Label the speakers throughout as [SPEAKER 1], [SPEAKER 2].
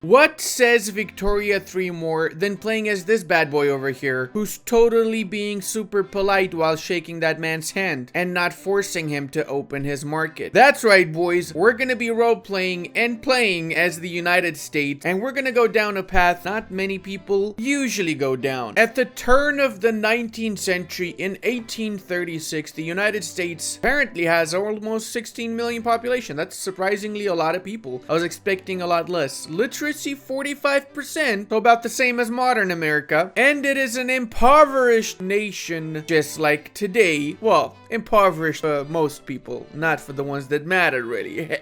[SPEAKER 1] What says Victoria 3 more than playing as this bad boy over here, who's totally being super polite while shaking that man's hand and not forcing him to open his market? That's right, boys. We're gonna be role-playing and playing as the United States, and we're gonna go down a path not many people usually go down. At the turn of the 19th century, in 1836, the United States apparently has almost 16 million population. That's surprisingly a lot of people. I was expecting a lot less. Literacy 45%, so about the same as modern America, and it is an impoverished nation just like today. Well, impoverished for most people, not for the ones that matter really.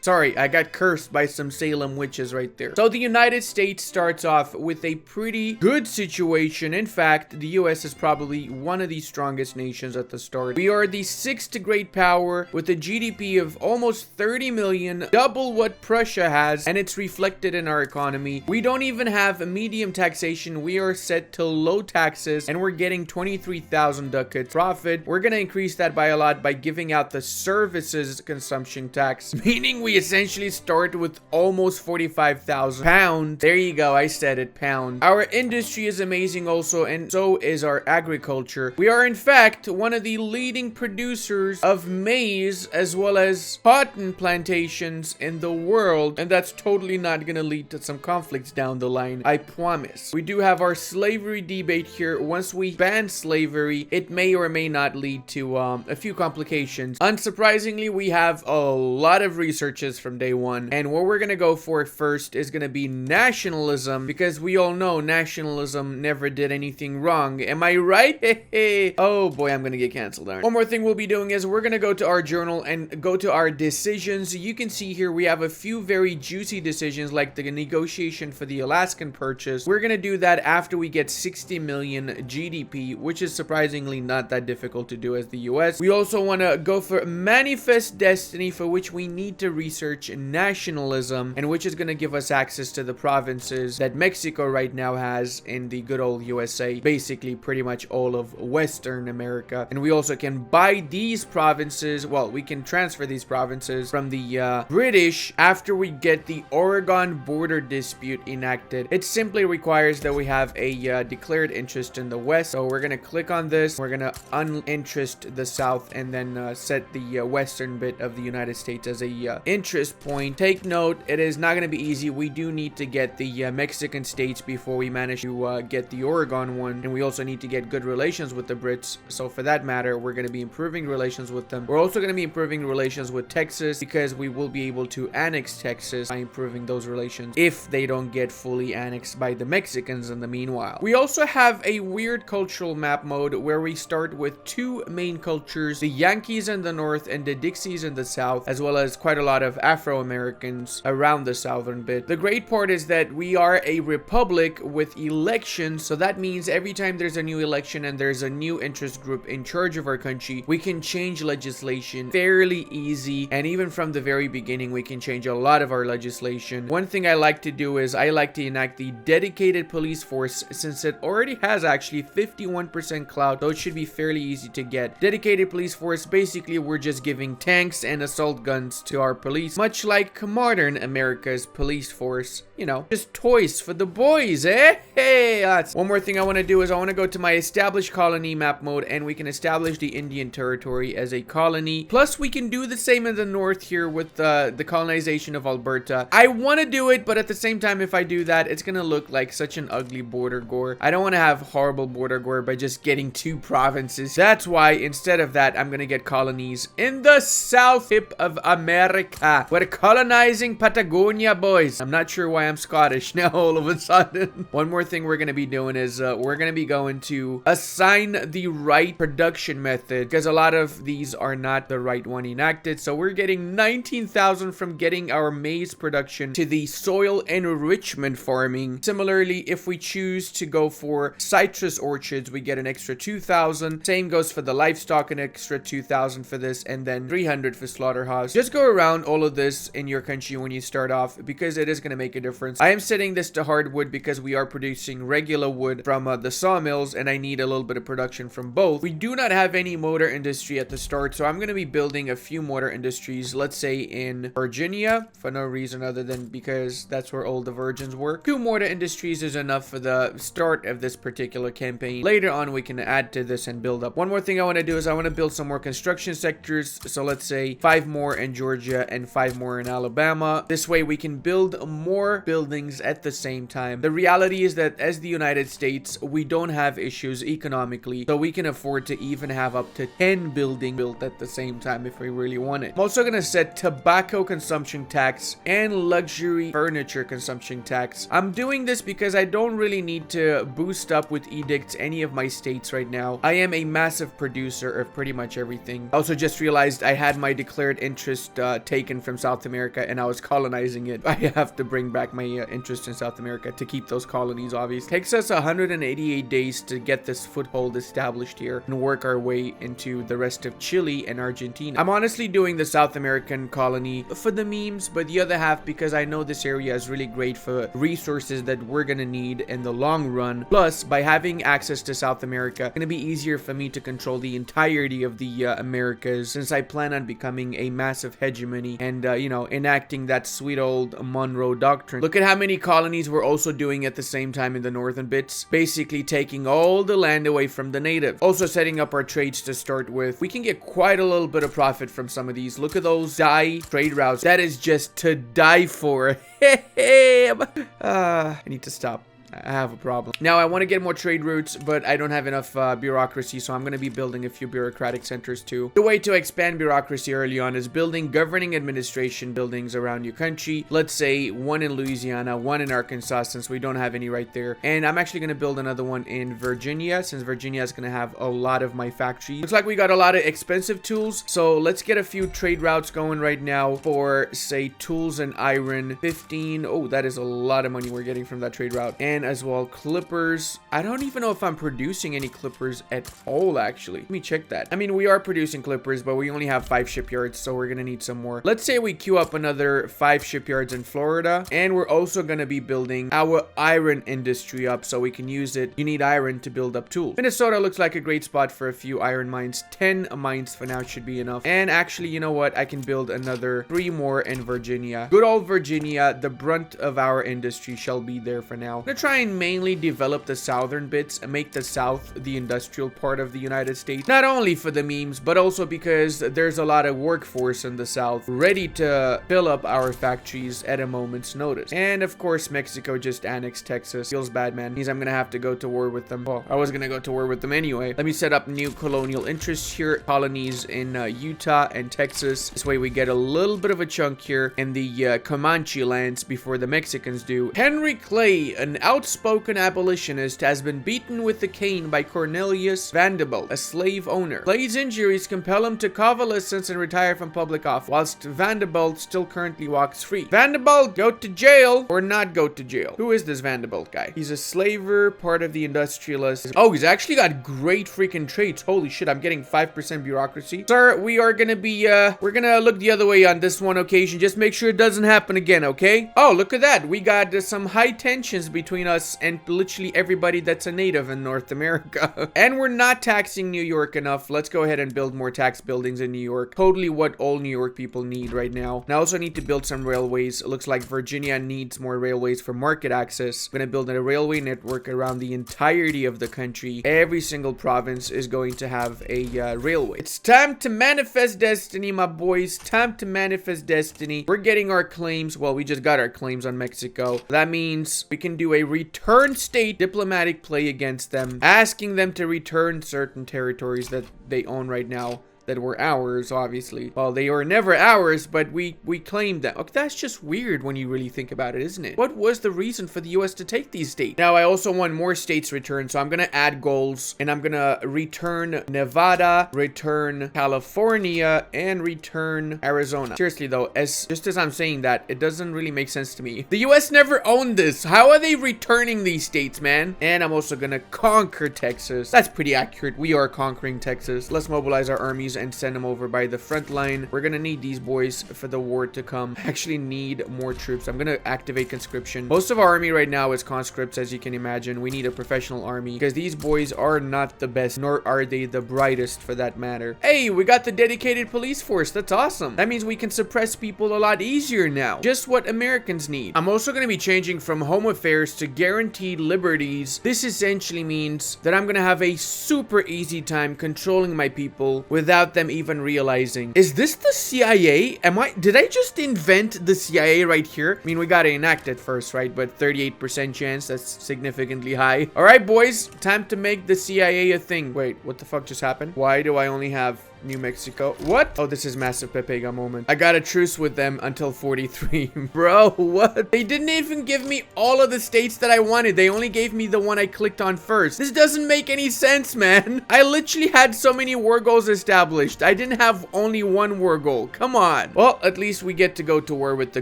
[SPEAKER 1] Sorry, I got cursed by some Salem witches right there. So the United States starts off with a pretty good situation. In fact, the US is probably one of the strongest nations at the start. We are the 6th great power with a GDP of almost 30 million, double what Prussia has, and it's reflected in our economy. We don't even have a medium taxation. We are set to low taxes, and we're getting 23,000 ducats profit. We're gonna increase that by a lot by giving out the services consumption tax, meaning we essentially start with almost 45,000 pounds. There you go, I said it, pound. Our industry is amazing also, and so is our agriculture. We are in fact one of the leading producers of maize as well as cotton plantations in the world, and that's totally not gonna lead to some conflicts down the line, I promise. We do have our slavery debate here. Once we ban slavery, it may or may not lead to a few complications. Unsurprisingly, we have a lot of researches from day one, and what we're gonna go for first is gonna be nationalism, because we all know nationalism never did anything wrong. Am I right? Oh boy, I'm gonna get canceled. One more thing we'll be doing is we're gonna go to our journal and go to our decisions. You can see here we have a few very juicy decisions, like the negotiation for the Alaskan Purchase. We're gonna do that after we get 60 million GDP, which is surprisingly not that difficult to do as the US. We also want to go for manifest destiny, for which we need to research nationalism, and which is going to give us access to the provinces that Mexico right now has in the good old USA, basically pretty much all of Western America. And we also can buy these provinces, well, we can transfer these provinces from the British after we get the Oregon border dispute enacted. It simply requires that we have a declared interest in the West. So we're going to click on this, we're going to uninterest the South, and then set the Western bit of the United States as a interest point. Take note, it is not going to be easy. We do need to get the Mexican states before we manage to get the Oregon one, and we also need to get good relations with the Brits. So for that matter, we're going to be improving relations with them. We're also going to be improving relations with Texas, because we will be able to annex Texas by improving those relations if they don't get fully annexed by the Mexicans in the meanwhile. We also have a weird cultural map mode where we start with two main cultures, the Yankees in the north and the Dixies in the south, as well as quite a lot of Afro-Americans around the southern bit. The great part is that we are a republic with elections, so that means every time there's a new election and there's a new interest group in charge of our country, we can change legislation fairly easy, and even from the very beginning we can change a lot of our legislation. One thing I like to do is I like to enact the dedicated police force, since it already has actually 51% clout, so it should be fairly easy to get. Dedicated police force, basically we're just giving tanks and assault guns to our police, much like modern America's police force. You know, just toys for the boys, eh? Hey, that's one more thing I want to do is I want to go to my established colony map mode, and we can establish the Indian Territory as a colony. Plus, we can do the same in the north here with the colonization of Alberta. I want to do it, but at the same time, if I do that, it's going to look like such an ugly border gore. I don't want to have horrible border gore by just getting two provinces. That's why, instead of that, I'm going to get colonies in the south tip of America. We're colonizing Patagonia, boys. I'm not sure why I'm Scottish now all of a sudden. One more thing we're going to be doing is we're going to be going to assign the right production method, because a lot of these are not the right one enacted. So we're getting 19,000 from getting our maize production to the soil enrichment farming. Similarly, if we choose to go for citrus orchards, we get an extra 2,000. Same goes for the livestock, an extra 2,000 for this, and then 300 for slaughterhouse. Just go around around all of this in your country when you start off, because it is going to make a difference. I am setting this to hardwood because we are producing regular wood from the sawmills, and I need a little bit of production from both. We do not have any motor industry at the start, so I'm going to be building a few motor industries, let's say in Virginia, for no reason other than because that's where all the virgins were. 2 motor industries is enough for the start of this particular campaign. Later on, we can add to this and build up. One more thing I want to do is I want to build some more construction sectors. So let's say 5 more in Georgia and 5 more in Alabama. This way we can build more buildings at the same time. The reality is that as the United States, we don't have issues economically, so we can afford to even have up to 10 buildings built at the same time if we really want it. I'm also going to set tobacco consumption tax and luxury furniture consumption tax. I'm doing this because I don't really need to boost up with edicts any of my states right now. I am a massive producer of pretty much everything. I also just realized I had my declared interest taken from South America and I was colonizing it. I have to bring back my interest in South America to keep those colonies, obviously. Takes us 188 days to get this foothold established here and work our way into the rest of Chile and Argentina. I'm honestly doing the South American colony for the memes, but the other half because I know this area is really great for resources that we're gonna need in the long run. Plus, by having access to South America, it's gonna be easier for me to control the entirety of the Americas, since I plan on becoming a massive hegemony and, you know, enacting that sweet old Monroe Doctrine. Look at how many colonies we're also doing at the same time in the northern bits, basically taking all the land away from the natives. Also setting up our trades to start with. We can get quite a little bit of profit from some of these. Look at those dye trade routes. That is just to die for. I need to stop. I have a problem. Now, I want to get more trade routes, but I don't have enough bureaucracy, so I'm going to be building a few bureaucratic centers too. The way to expand bureaucracy early on is building governing administration buildings around your country. Let's say 1 in Louisiana, 1 in Arkansas, since we don't have any right there. And I'm actually going to build another one in Virginia, since Virginia is going to have a lot of my factories. Looks like we got a lot of expensive tools, so let's get a few trade routes going right now for, say, tools and iron. 15. Oh, that is a lot of money we're getting from that trade route. And as well, clippers. I don't even know if I'm producing any clippers at all, actually. Let me check that. I mean, we are producing clippers, but we only have 5 shipyards, so we're gonna need some more. Let's say we queue up another 5 shipyards in Florida, and we're also gonna be building our iron industry up so we can use it. You need iron to build up tools. Minnesota looks like a great spot for a few iron mines. 10 mines for now should be enough. And actually, you know what? I can build another 3 more in Virginia. Good old Virginia, the brunt of our industry shall be there for now. I'm gonna try and mainly develop the southern bits and make the South the industrial part of the United States. Not only for the memes, but also because there's a lot of workforce in the South ready to fill up our factories at a moment's notice. And of course, Mexico just annexed Texas. Feels bad, man. Means I'm gonna have to go to war with them. Well, I was gonna go to war with them anyway. Let me set up new colonial interests here. Colonies in Utah and Texas. This way we get a little bit of a chunk here in the Comanche lands before the Mexicans do. Henry Clay, an outspoken abolitionist, has been beaten with the cane by Cornelius Vanderbilt, a slave owner. Clay's injuries compel him to convalescence and retire from public office, whilst Vanderbilt still currently walks free. Vanderbilt, go to jail or not go to jail. Who is this Vanderbilt guy? He's a slaver, part of the industrialists. Oh, he's actually got great freaking traits. Holy shit, I'm getting 5% bureaucracy. Sir, we are gonna be, we're gonna look the other way on this one occasion. Just make sure it doesn't happen again, okay? Oh, look at that. We got some high tensions between us and literally everybody that's a native in North America. And we're not taxing New York enough. Let's go ahead and build more tax buildings in New York. Totally what all New York people need right now. And I also need to build some railways. It looks like Virginia needs more railways for market access. I'm gonna build a railway network around the entirety of the country. Every single province is going to have a railway. It's time to manifest destiny, my boys. Time to manifest destiny. We're getting our claims. Well, we just got our claims on Mexico. That means we can do a return state diplomatic play against them, asking them to return certain territories that they own right now that were ours, obviously. Well, they were never ours, but we claimed them. Okay, that's just weird when you really think about it, isn't it? What was the reason for the US to take these states? Now, I also want more states returned, so I'm gonna add goals, and I'm gonna return Nevada, return California, and return Arizona. Seriously though, just as I'm saying that, it doesn't really make sense to me. The US never owned this. How are they returning these states, man? And I'm also gonna conquer Texas. That's pretty accurate. We are conquering Texas. Let's mobilize our armies boys and send them over by the front line. We're gonna need these boys for the war to come. Actually need more troops. I'm gonna activate conscription. Most of our army right now is conscripts, as you can imagine. We need a professional army because these boys are not the best, nor are they the brightest for that matter. Hey, we got the dedicated police force. That's awesome. That means we can suppress people a lot easier now. Just what Americans need. I'm also going to be changing from home affairs to guaranteed liberties. This essentially means that I'm going to have a super easy time controlling my people without them even realizing. Is this the CIA? Did I just invent the CIA right here? I mean, we got to enact it first, right? But 38% chance, that's significantly high. All right, boys, time to make the CIA a thing. Wait, what the fuck just happened? Why do I only have New Mexico? What? Oh, this is massive Pepega moment. I got a truce with them until 43. Bro, what? They didn't even give me all of the states that I wanted. They only gave me the one I clicked on first. This doesn't make any sense, man. I literally had so many war goals established. I didn't have only one war goal. Come on. Well, at least we get to go to war with the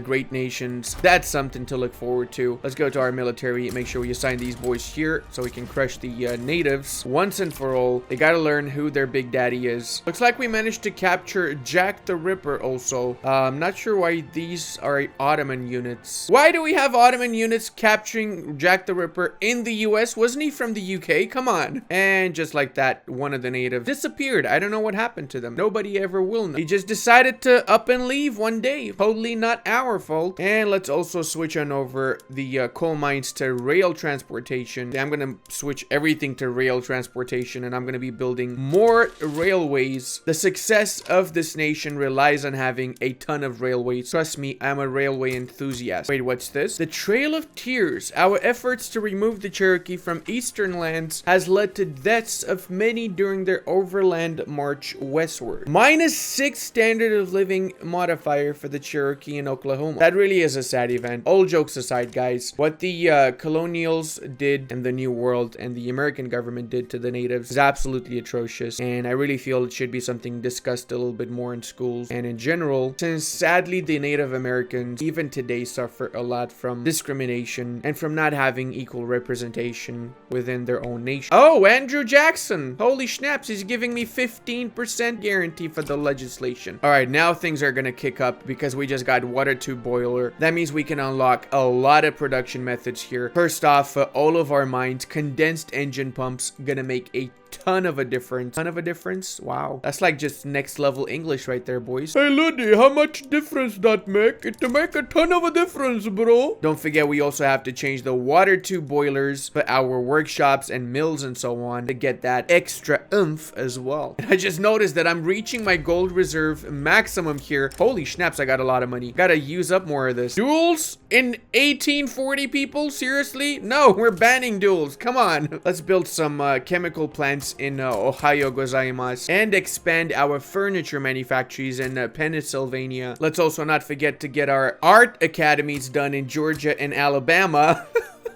[SPEAKER 1] great nations. That's something to look forward to. Let's go to our military and make sure we assign these boys here so we can crush the natives once and for all. They gotta learn who their big daddy is. Looks like we managed to capture Jack the Ripper also. I'm not sure why these are Ottoman units. Why do we have Ottoman units capturing Jack the Ripper in the US? Wasn't he from the UK? Come on. And just like that, one of the natives disappeared. I don't know what happened to them. Nobody ever will know. He just decided to up and leave one day. Totally not our fault. And let's also switch on over the coal mines to rail transportation. I'm gonna switch everything to rail transportation, and I'm gonna be building more railways. The success of this nation relies on having a ton of railways. Trust me, I'm a railway enthusiast. Wait, what's this? The Trail of Tears. Our efforts to remove the Cherokee from eastern lands has led to deaths of many during their overland march westward. -6 standard of living modifier for the Cherokee in Oklahoma. That really is a sad event. All jokes aside, guys, what the colonials did in the New World and the American government did to the natives is absolutely atrocious, and I really feel it should be something discussed a little bit more in schools and in general, since sadly the Native Americans even today suffer a lot from discrimination and from not having equal representation within their own nation. Oh, Andrew Jackson! Holy snaps, he's giving me 15% guarantee for the legislation. All right, now things are gonna kick up because we just got water tube boiler. That means we can unlock a lot of production methods here. First off, all of our mines, condensed engine pumps, gonna make a ton of a difference. Ton of a difference? Wow. That's like just next level English right there, boys. Hey, Ludi, how much difference that make? It make a ton of a difference, bro. Don't forget, we also have to change the water tube boilers for our workshops and mills and so on to get that extra oomph as well. And I just noticed that I'm reaching my gold reserve maximum here. Holy snaps, I got a lot of money. Gotta use up more of this. Duels in 1840, people? Seriously? No, we're banning duels. Come on. Let's build some chemical plants in Ohio gozaimasu and expand our furniture manufactories in Pennsylvania. Let's also not forget to get our art academies done in Georgia and Alabama.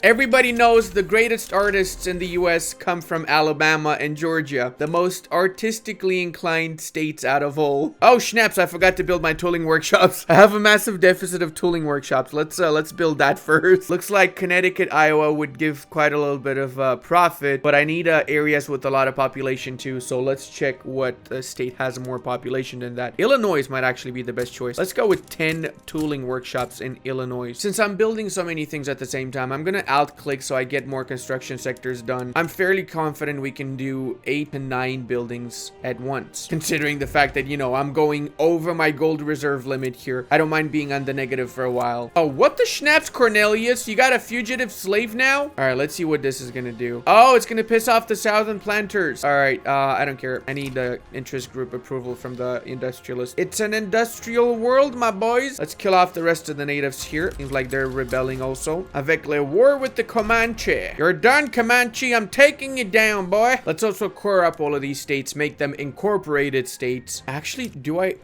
[SPEAKER 1] Everybody knows the greatest artists in the US come from Alabama and Georgia, the most artistically inclined states out of all. Oh, snaps, I forgot to build my tooling workshops. I have a massive deficit of tooling workshops. Let's build that first. Looks like Connecticut, Iowa would give quite a little bit of profit, but I need areas with a lot of population too, so let's check what state has more population than that. Illinois might actually be the best choice. Let's go with 10 tooling workshops in Illinois. Since I'm building so many things at the same time, I'm gonna alt click so I get more construction sectors done. I'm fairly confident we can do 8 to 9 buildings at once, considering the fact that, you know, I'm going over my gold reserve limit here. I don't mind being on the negative for a while. Oh, what the snaps, Cornelius? You got a fugitive slave now? All right, let's see what this is gonna do. Oh, it's gonna piss off the southern planters. All right, I don't care. I need the interest group approval from the industrialists. It's an industrial world, my boys. Let's kill off the rest of the natives here. Seems like they're rebelling also. Avec le war with the Comanche. You're done, Comanche. I'm taking you down, boy. Let's also core up all of these states, make them incorporated states. Actually,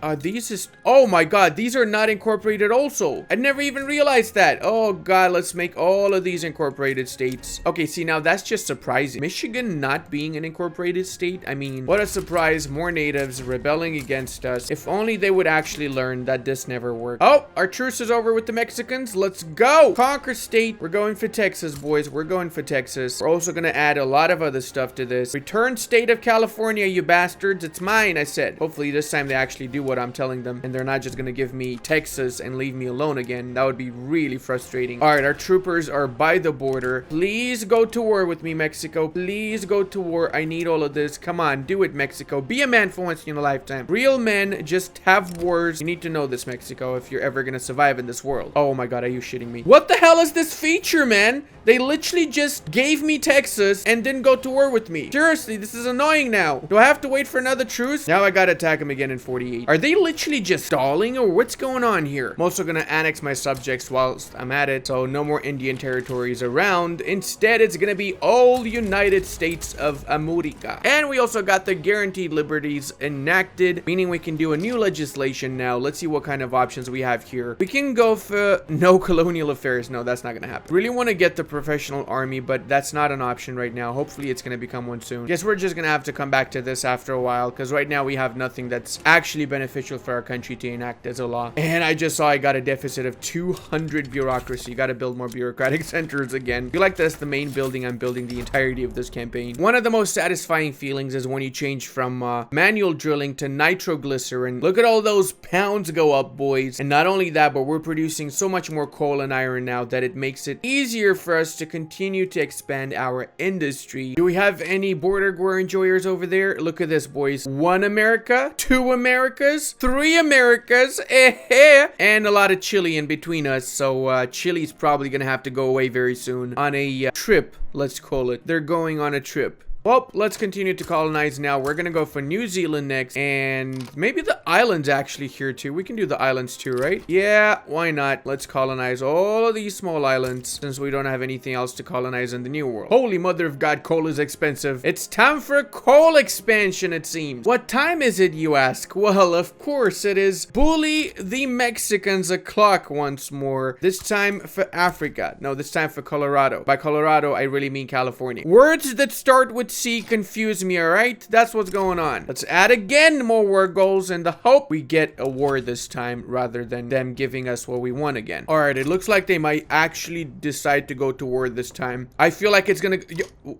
[SPEAKER 1] are these just... Oh my god, these are not incorporated also. I never even realized that. Oh god, let's make all of these incorporated states. Okay, see, now that's just surprising. Michigan not being an incorporated state? I mean, what a surprise. More natives rebelling against us. If only they would actually learn that this never worked. Oh, our truce is over with the Mexicans. Let's go. Conquer state. We're going for Texas, boys. We're going for Texas. We're also gonna add a lot of other stuff to this. Return state of California, you bastards. It's mine, I said. Hopefully this time they actually do what I'm telling them, and they're not just gonna give me Texas and leave me alone again. That would be really frustrating. All right, our troopers are by the border. Please go to war with me, Mexico. Please go to war. I need all of this. Come on, do it, Mexico. Be a man for once in a lifetime. Real men just have wars. You need to know this, Mexico, if you're ever gonna survive in this world. Oh my god, are you shitting me? What the hell is this feature, man? They literally just gave me Texas and didn't go to war with me. Seriously, this is annoying now. Do I have to wait for another truce? Now I gotta attack him again in 48. Are they literally just stalling, or what's going on here? I'm also gonna annex my subjects whilst I'm at it, so no more Indian territories around. Instead, it's gonna be all United States of America. And we also got the guaranteed liberties enacted, meaning we can do a new legislation now. Let's see what kind of options we have here. We can go for no colonial affairs. No, that's not gonna happen. Really want to get the professional army, but that's not an option right now. Hopefully it's gonna become one soon. Guess we're just gonna have to come back to this after a while, because right now we have nothing that's actually beneficial for our country to enact as a law. And I just saw I got a deficit of 200 bureaucracy. Got to build more bureaucratic centers again. I feel like that's the main building I'm building the entirety of this campaign. One of the most satisfying feelings is when you change from manual drilling to nitroglycerin. Look at all those pounds go up, boys. And not only that, but we're producing so much more coal and iron now that it makes it easier for us to continue to expand our industry. Do we have any border war enjoyers over there? Look at this, boys. 1 America, 2 Americas, 3 Americas, and a lot of Chile in between us. So Chile's probably gonna have to go away very soon on a trip, let's call it. They're going on a trip. Well, let's continue to colonize now. We're gonna go for New Zealand next, and maybe the islands actually here too. We can do the islands too, right? Yeah, why not? Let's colonize all of these small islands since we don't have anything else to colonize in the New World. Holy mother of God, coal is expensive. It's time for a coal expansion, it seems. What time is it, you ask? Well, of course it is. Bully the Mexicans a clock once more. This time for Africa. No, this time for Colorado. By Colorado, I really mean California. Words that start with C confuse me, alright? That's what's going on. Let's add again more war goals in the hope we get a war this time rather than them giving us what we want again. Alright, it looks like they might actually decide to go to war this time. I feel like it's gonna...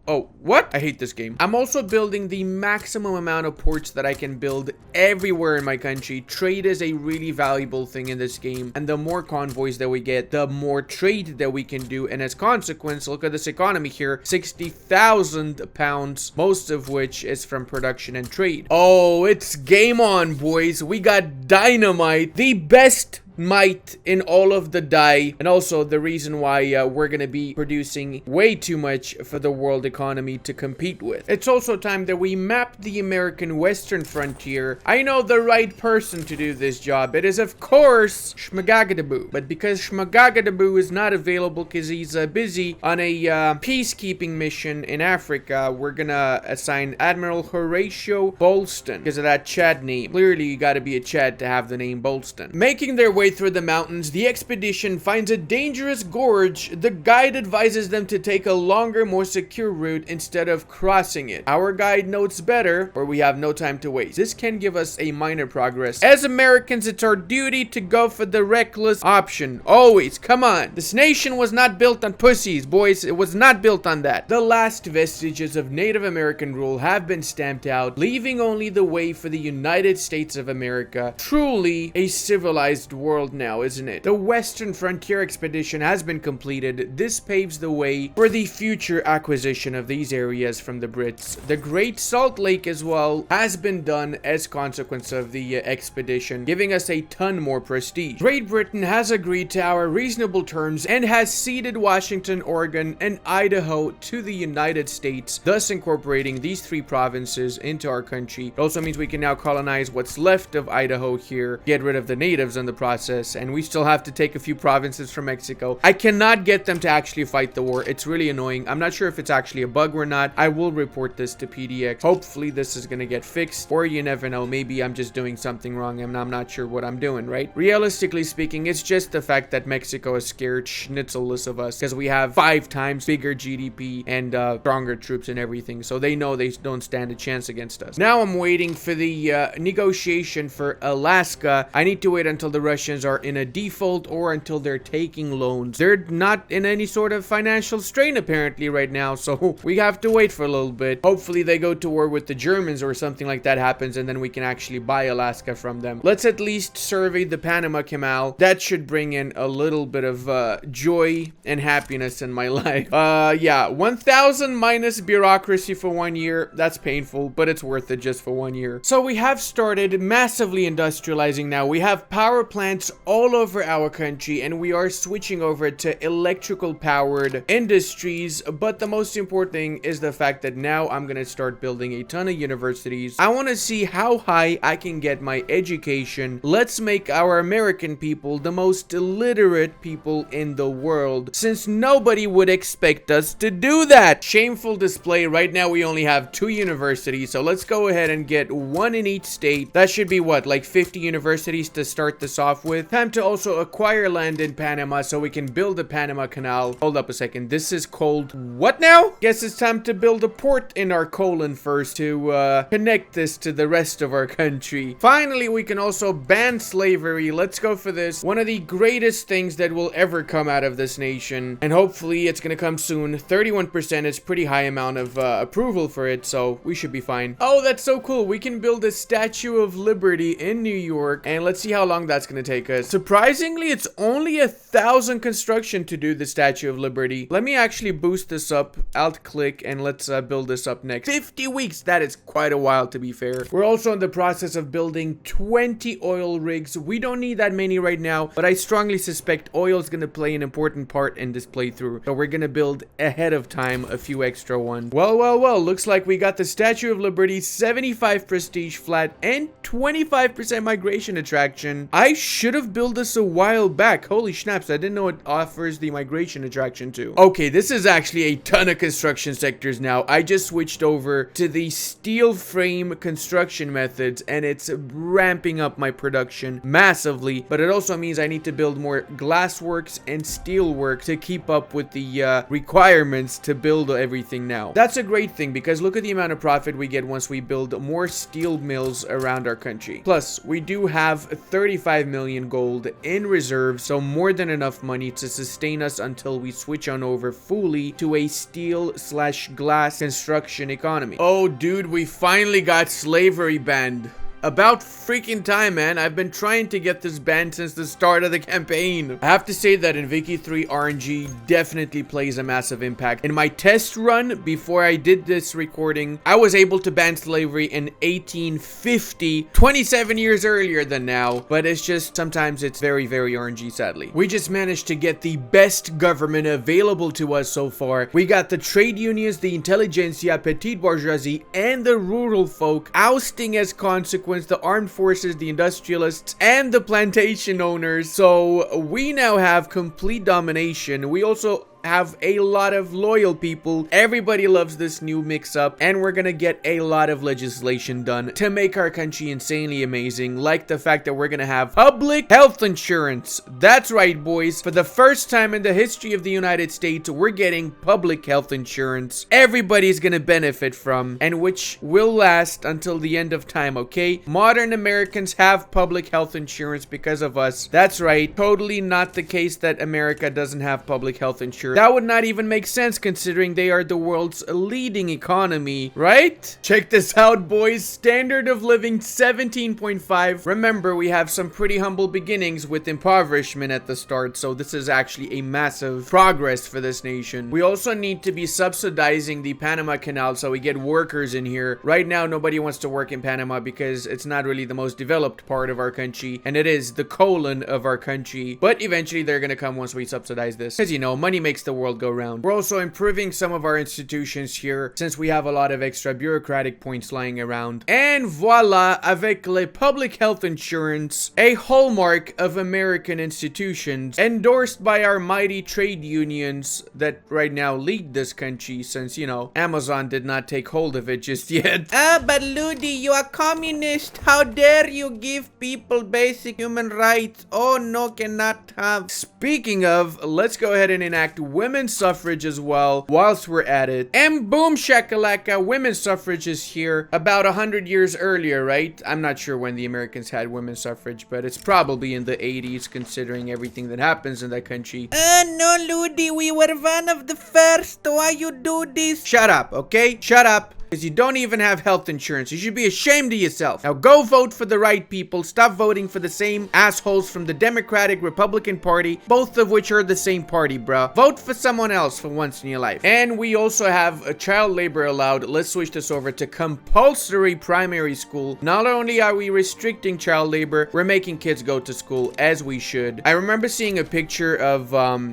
[SPEAKER 1] Oh, what? I hate this game. I'm also building the maximum amount of ports that I can build everywhere in my country. Trade is a really valuable thing in this game, and the more convoys that we get, the more trade that we can do, and as consequence, look at this economy here. 60,000 pounds, most of which is from production and trade. Oh, it's game on, boys. We got dynamite, the best might in all of the die, and also the reason why we're gonna be producing way too much for the world economy to compete with. It's also time that we map the American western frontier. I know the right person to do this job. It is of course Shmagagadaboo, but because Shmagagadaboo is not available because he's busy on a peacekeeping mission in Africa, we're gonna assign Admiral Horatio Bolston because of that Chad name. Clearly you gotta be a Chad to have the name Bolston. Making their way through the mountains, the expedition finds a dangerous gorge. The guide advises them to take a longer, more secure route instead of crossing it. Our guide notes better, or we have no time to waste. This can give us a minor progress. As Americans, it's our duty to go for the reckless option. Always, come on. This nation was not built on pussies, boys. It was not built on that. The last vestiges of Native American rule have been stamped out, leaving only the way for the United States of America. Truly a civilized world now, isn't it? The Western Frontier Expedition has been completed. This paves the way for the future acquisition of these areas from the Brits. The Great Salt Lake as well has been done as consequence of the expedition, giving us a ton more prestige. Great Britain has agreed to our reasonable terms and has ceded Washington, Oregon, and Idaho to the United States, thus incorporating these 3 provinces into our country. It also means we can now colonize what's left of Idaho here, get rid of the natives in the process, and we still have to take a few provinces from Mexico. I cannot get them to actually fight the war. It's really annoying. I'm not sure if it's actually a bug or not. I will report this to PDX. Hopefully this is gonna get fixed, or you never know, maybe I'm just doing something wrong and I'm not sure what I'm doing, right? Realistically speaking, it's just the fact that Mexico is scared schnitzelless of us because we have 5 times bigger GDP and stronger troops and everything, so they know they don't stand a chance against us. Now I'm waiting for the negotiation for Alaska. I need to wait until the Russians nations are in a default or until they're taking loans. They're not in any sort of financial strain apparently right now, so we have to wait for a little bit. Hopefully they go to war with the Germans or something like that happens, and then we can actually buy Alaska from them. Let's at least survey the Panama Canal. That should bring in a little bit of joy and happiness in my life. Yeah, 1,000 minus bureaucracy for 1 year. That's painful, but it's worth it just for 1 year. So we have started massively industrializing now. We have power plants all over our country, and we are switching over to electrical powered industries. But the most important thing is the fact that now I'm gonna start building a ton of universities. I want to see how high I can get my education. Let's make our American people the most illiterate people in the world, since nobody would expect us to do that. Shameful display. Right now we only have 2 universities, so let's go ahead and get 1 in each state. That should be what, like 50 universities to start this off with. Time to also acquire land in Panama so we can build the Panama Canal. Hold up a second, this is called what now? Guess it's time to build a port in our colon first to connect this to the rest of our country. Finally, we can also ban slavery. Let's go for this. One of the greatest things that will ever come out of this nation, and hopefully it's gonna come soon. 31% is pretty high amount of approval for it, so we should be fine. Oh, that's so cool. We can build a Statue of Liberty in New York, and let's see how long that's gonna take us. Surprisingly, it's only 1,000 construction to do the Statue of Liberty. Let me actually boost this up. Alt click, and let's build this up next. 50 weeks. That is quite a while, to be fair. We're also in the process of building 20 oil rigs. We don't need that many right now, but I strongly suspect oil is gonna play an important part in this playthrough, so we're gonna build ahead of time a few extra ones. Well, looks like we got the Statue of Liberty, 75 prestige flat, and 25% migration attraction. I should have built this a while back. Holy snaps, I didn't know it offers the migration attraction too. Okay, this is actually a ton of construction sectors now. I just switched over to the steel frame construction methods, and it's ramping up my production massively, but it also means I need to build more glassworks and steelwork to keep up with the requirements to build everything now. That's a great thing, because look at the amount of profit we get once we build more steel mills around our country. Plus, we do have 35 million gold in reserve, so more than enough money to sustain us until we switch on over fully to a steel/glass construction economy. Oh, dude, we finally got slavery banned. About freaking time, man. I've been trying to get this banned since the start of the campaign. I have to say that in Wiki 3 RNG definitely plays a massive impact. In my test run before I did this recording, I was able to ban slavery in 1850, 27 years earlier than now, but it's just sometimes it's very, very RNG, sadly. We just managed to get the best government available to us so far. We got the trade unions, the intelligentsia, petite bourgeoisie, and the rural folk ousting as consequence the armed forces, the industrialists, and the plantation owners. So we now have complete domination. We also have a lot of loyal people. Everybody loves this new mix-up, and we're gonna get a lot of legislation done to make our country insanely amazing, like the fact that we're gonna have public health insurance. That's right, boys. For the first time in the history of the United States, we're getting public health insurance everybody's gonna benefit from, and which will last until the end of time, okay? Modern Americans have public health insurance because of us. That's right. Totally not the case that America doesn't have public health insurance. That would not even make sense considering they are the world's leading economy, right? Check this out, boys. Standard of living 17.5. Remember, we have some pretty humble beginnings with impoverishment at the start, so this is actually a massive progress for this nation. We also need to be subsidizing the Panama Canal so we get workers in here. Right now, nobody wants to work in Panama because it's not really the most developed part of our country, and it is the colon of our country. But eventually, they're gonna come once we subsidize this. Because, you know, money makes the world go round. We're also improving some of our institutions here since we have a lot of extra bureaucratic points lying around. And voila, avec le public health insurance, a hallmark of American institutions, endorsed by our mighty trade unions that right now lead this country since, you know, Amazon did not take hold of it just yet. But Ludi, you are communist. How dare you give people basic human rights? Oh no, cannot have. Speaking of, let's go ahead and enact women's suffrage as well whilst we're at it. And boom shakalaka, women's suffrage is here about 100 years earlier, right? I'm not sure when the Americans had women's suffrage, but it's probably in the 80s considering everything that happens in that country.
[SPEAKER 2] No, Ludi, we were one of the first. Why you do this?
[SPEAKER 1] Shut up, okay? Shut up. Because you don't even have health insurance. You should be ashamed of yourself. Now go vote for the right people. Stop voting for the same assholes from the Democratic Republican Party, both of which are the same party, bro. Vote for someone else for once in your life. And we also have a child labor allowed. Let's switch this over to compulsory primary school. Not only are we restricting child labor, we're making kids go to school as we should. I remember seeing a picture of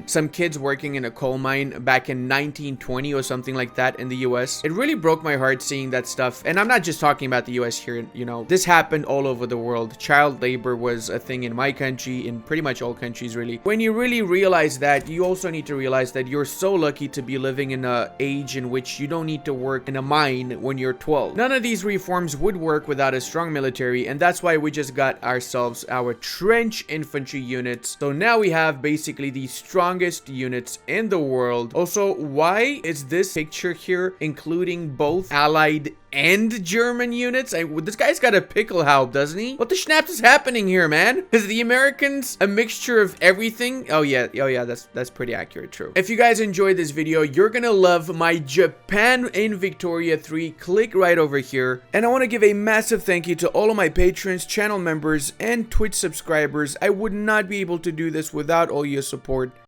[SPEAKER 1] some kids working in a coal mine back in 1920 or something like that in the US. It really broke my heart seeing that stuff. And I'm not just talking about the US here, you know, this happened all over the world. Child labor was a thing in my country, in pretty much all countries really. When you really realize that, you also need to realize that you're so lucky to be living in an age in which you don't need to work in a mine when you're 12. None of these reforms would work without a strong military, and that's why we just got ourselves our trench infantry units. So now we have basically the strongest units in the world. Also, why is this picture here including both Allied and German units? This guy's got a pickle haub, doesn't he? What the schnaps is happening here, man? Is the Americans a mixture of everything? Oh yeah, that's pretty accurate, true. If you guys enjoyed this video, you're gonna love my Japan in Victoria 3. Click right over here. And I want to give a massive thank you to all of my patrons, channel members, and Twitch subscribers. I would not be able to do this without all your support.